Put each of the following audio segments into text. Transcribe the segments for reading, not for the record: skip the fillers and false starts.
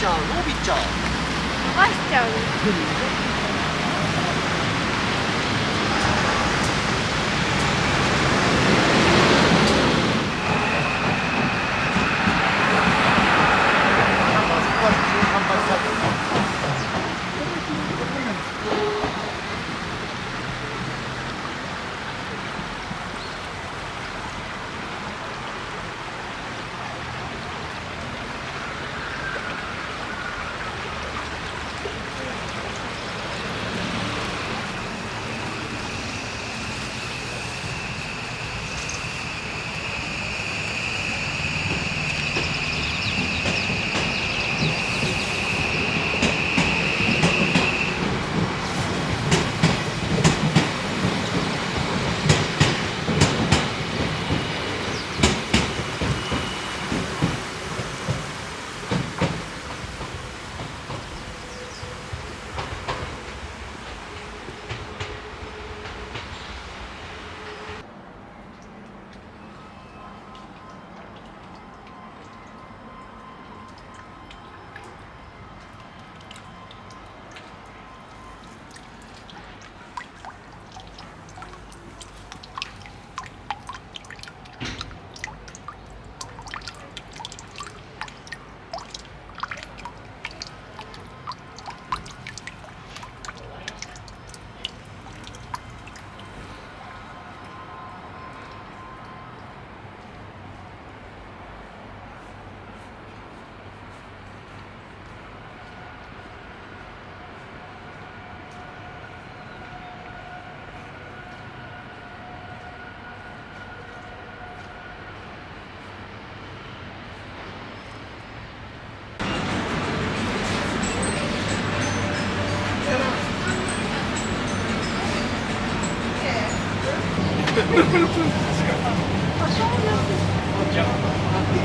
ちゃう、伸びちゃう。伸ばしちゃう。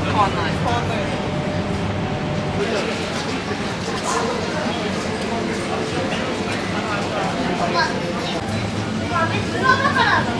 変わんない。変わんない。別のだからね。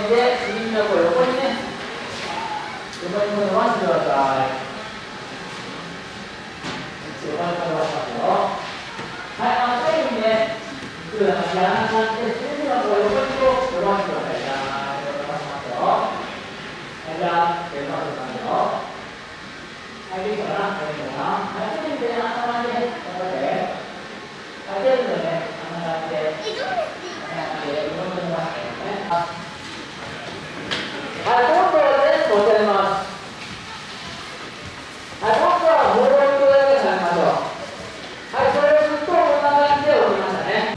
で、みんなこう横にね、横に伸ばしてください。じゃあ、こんな感じで、手の横にこう伸ばしてください。じゃあ、伸ばしますよ。はい、じゃあ、手を伸ばしますよ。はい、できたかな、はい、手でね、あんな感じで、こうやって。はい、手でね、あんな感じで。こんな感じで、いろんな伸ばしてね。はい、今度はね、こうやります。はい、今度はもう一度だけされましょう。はい、それをずっとこんな感じで起きましたね。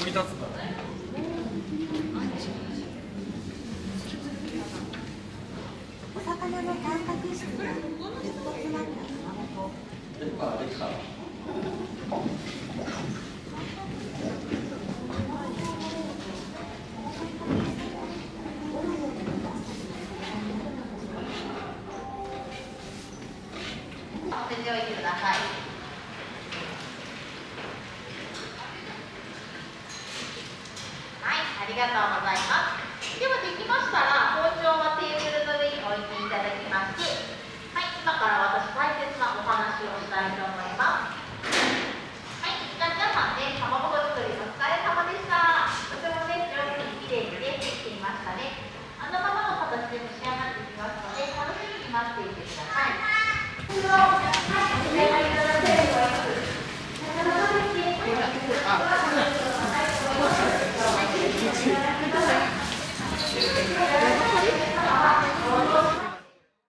追い立つか。お魚のタンパク質がぎゅっと詰まったかまぼこ。できた、できた。お手を置いてください。はい、ありがとうございます。ではできましたら包丁はテーブルの上に置いていただきまして、はい、今から私大切なお話をしたいと思います。はい、じゃあ皆さんね、かまぼこ作りお疲れ様でした。とてもね、上手にきれいにできていましたね。あのままの形で蒸し上がっていきますので、楽しみに待っていてください。